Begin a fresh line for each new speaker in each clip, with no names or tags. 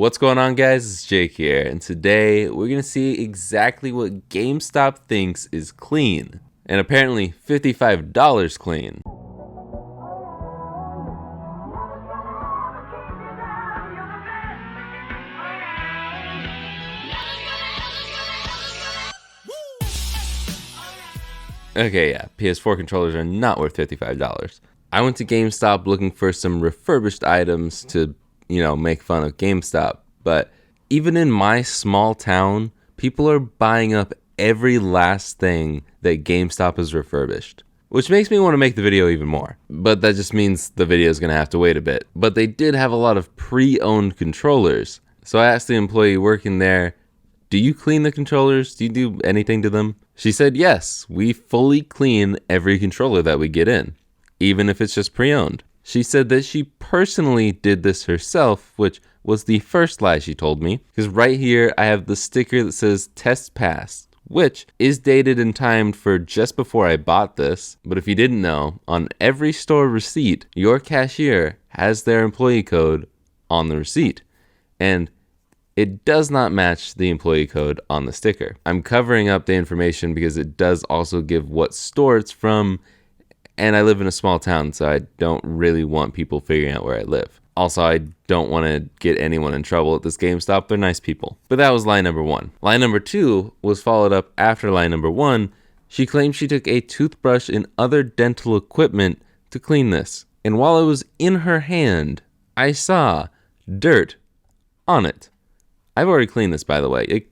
What's going on, guys? It's Jake here, and today we're going to see exactly what GameStop thinks is clean, and apparently $55 clean. Okay, yeah, PS4 controllers are not worth $55. I went to GameStop looking for some refurbished items to, make fun of GameStop. But even in my small town, people are buying up every last thing that GameStop has refurbished. Which makes me want to make the video even more. But that just means the video is going to have to wait a bit. But they did have a lot of pre-owned controllers. So I asked the employee working there, "Do you clean the controllers? Do you do anything to them?" She said, "Yes, we fully clean every controller that we get in, even if it's just pre-owned." She said that she personally did this herself, which was the first lie she told me, because right here I have the sticker that says test passed, which is dated and timed for just before I bought this. But if you didn't know, on every store receipt, your cashier has their employee code on the receipt. And it does not match the employee code on the sticker. I'm covering up the information because it does also give what store it's from, and I live in a small town, so I don't really want people figuring out where I live. Also, I don't want to get anyone in trouble at this GameStop. They're nice people. But that was lie number one. Lie number two was followed up after lie number one. She claimed she took a toothbrush and other dental equipment to clean this. And while it was in her hand, I saw dirt on it. I've already cleaned this, by the way.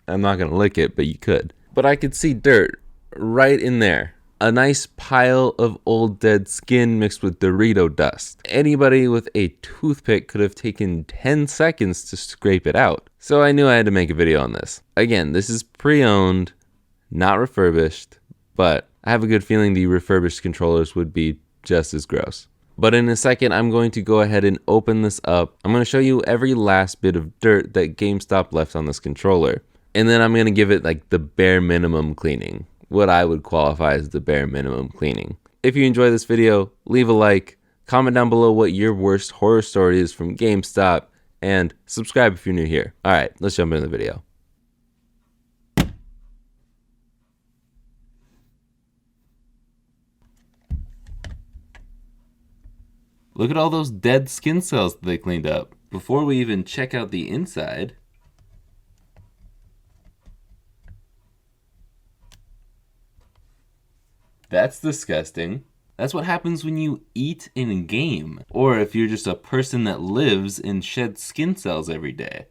I'm not going to lick it, but you could. But I could see dirt right in there. A nice pile of old dead skin mixed with Dorito dust. Anybody with a toothpick could have taken 10 seconds to scrape it out. So I knew I had to make a video on this. Again, this is pre-owned, not refurbished, but I have a good feeling the refurbished controllers would be just as gross. But in a second, I'm going to go ahead and open this up. I'm going to show you every last bit of dirt that GameStop left on this controller. And then I'm going to give it like the bare minimum cleaning. What I would qualify as the bare minimum cleaning. If you enjoy this video, leave a like, comment down below what your worst horror story is from GameStop, and subscribe if you're new here. Alright, let's jump into the video. Look at all those dead skin cells that they cleaned up. Before we even check out the inside, that's disgusting. That's what happens when you eat in a game, or if you're just a person that lives and sheds skin cells every day.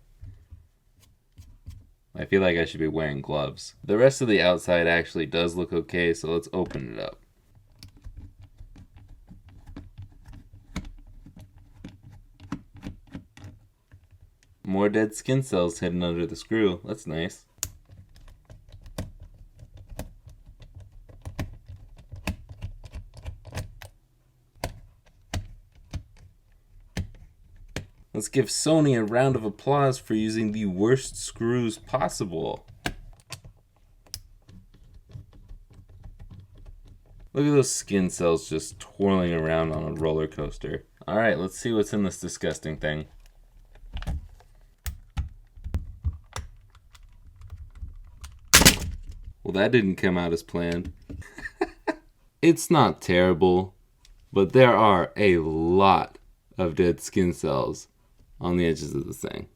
I feel like I should be wearing gloves. The rest of the outside actually does look okay, so let's open it up. More dead skin cells hidden under the screw. That's nice. Let's give Sony a round of applause for using the worst screws possible. Look at those skin cells just twirling around on a roller coaster. Alright, let's see what's in this disgusting thing. Well, that didn't come out as planned. It's not terrible, but there are a lot of dead skin cells on the edges of this thing.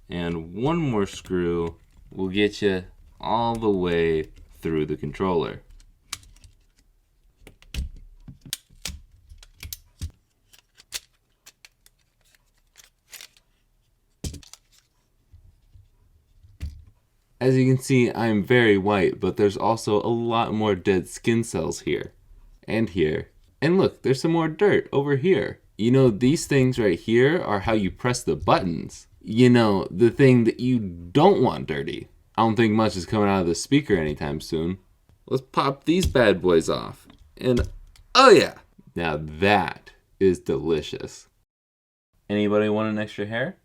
And one more screw will get you all the way through the controller. As you can see, I'm very white, but there's also a lot more dead skin cells here and here. And look, there's some more dirt over here. You know, these things right here are how you press the buttons. You know, the thing that you don't want dirty. I don't think much is coming out of the speaker anytime soon. Let's pop these bad boys off. And, oh yeah! Now that is delicious. Anybody want an extra hair?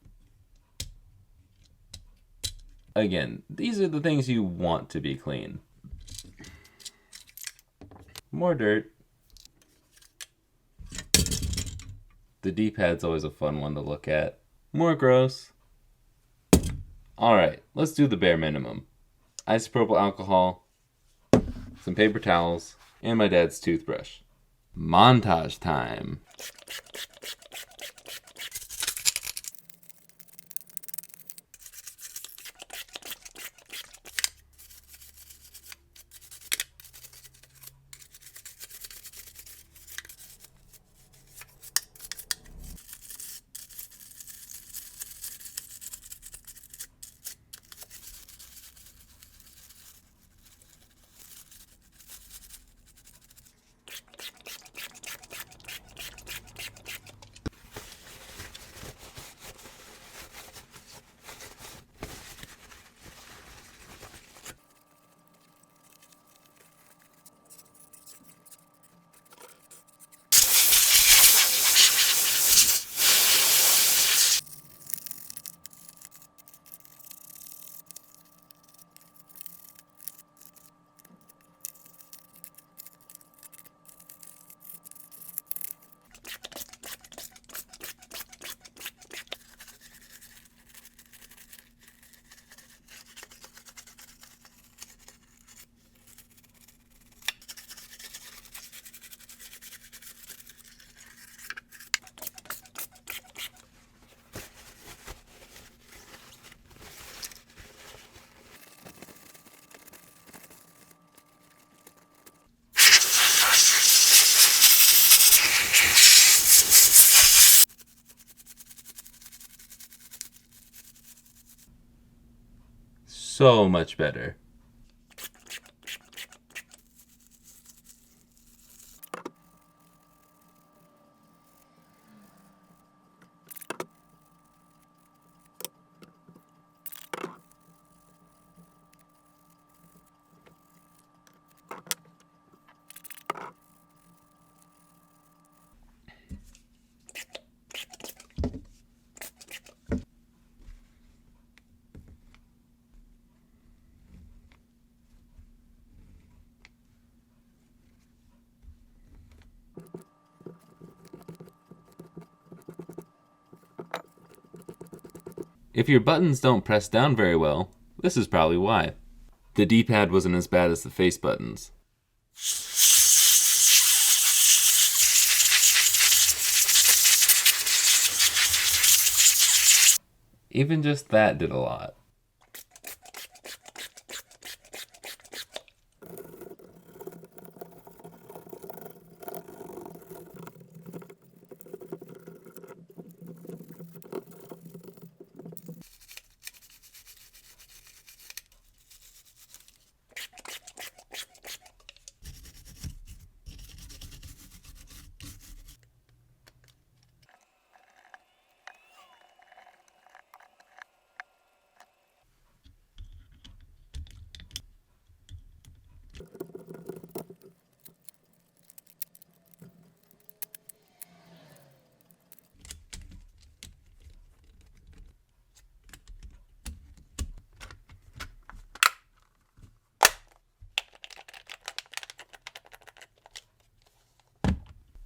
Again, these are the things you want to be clean. More dirt. The D-pad's always a fun one to look at. More gross. Alright, let's do the bare minimum. Isopropyl alcohol, some paper towels, and my dad's toothbrush. Montage time. So much better. If your buttons don't press down very well, this is probably why. The D-pad wasn't as bad as the face buttons. Even just that did a lot.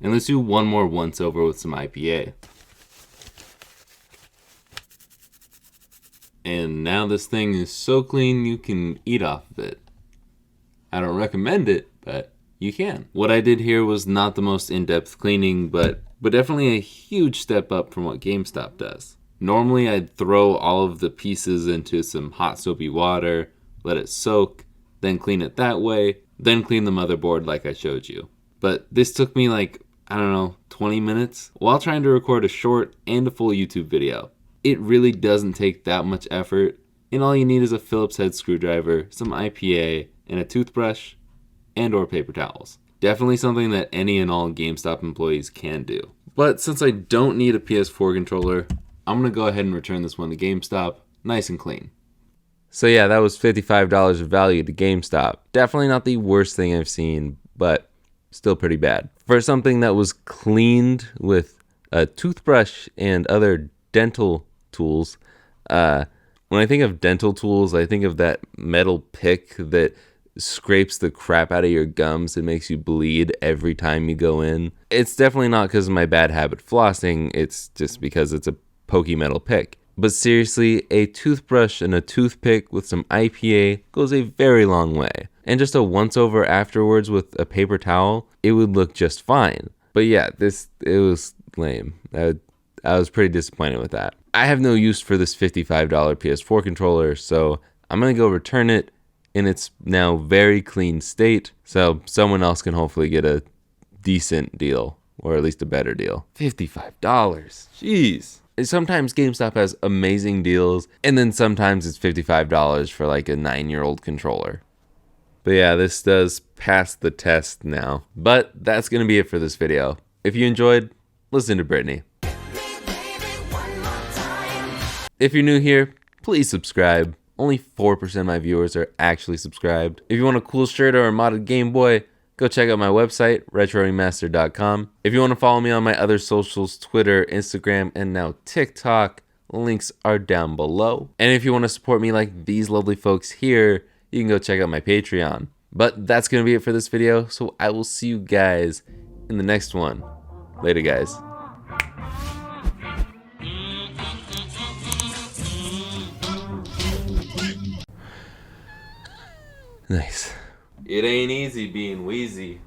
And let's do one more once over with some IPA. And now this thing is so clean you can eat off of it. I don't recommend it, but you can. What I did here was not the most in-depth cleaning, but definitely a huge step up from what GameStop does. Normally I'd throw all of the pieces into some hot soapy water, let it soak, then clean it that way, then clean the motherboard like I showed you. But this took me like, I don't know, 20 minutes while trying to record a short and a full YouTube video. It really doesn't take that much effort, and all you need is a Phillips head screwdriver, some IPA, and a toothbrush, and or paper towels. Definitely something that any and all GameStop employees can do. But since I don't need a PS4 controller, I'm going to go ahead and return this one to GameStop, nice and clean. So yeah, that was $55 of value to GameStop. Definitely not the worst thing I've seen, but still pretty bad. For something that was cleaned with a toothbrush and other dental tools, when I think of dental tools, I think of that metal pick that scrapes the crap out of your gums and makes you bleed every time you go in. It's definitely not because of my bad habit flossing, it's just because it's a pokey metal pick. But seriously, a toothbrush and a toothpick with some IPA goes a very long way. And just a once over afterwards with a paper towel, it would look just fine. But yeah, it was lame. I was pretty disappointed with that. I have no use for this $55 PS4 controller, so I'm going to go return it in its now very clean state, so someone else can hopefully get a decent deal, or at least a better deal. $55. Jeez. Sometimes GameStop has amazing deals, and then sometimes it's $55 for like a 9-year-old controller. But yeah, this does pass the test now. But that's going to be it for this video. If you enjoyed, listen to Brittany. If you're new here, please subscribe. Only 4% of my viewers are actually subscribed. If you want a cool shirt or a modded Game Boy, go check out my website, retroremaster.com. If you want to follow me on my other socials, Twitter, Instagram, and now TikTok, links are down below. And if you want to support me like these lovely folks here, you can go check out my Patreon. But that's going to be it for this video, so I will see you guys in the next one. Later, guys. Nice. It ain't easy being wheezy.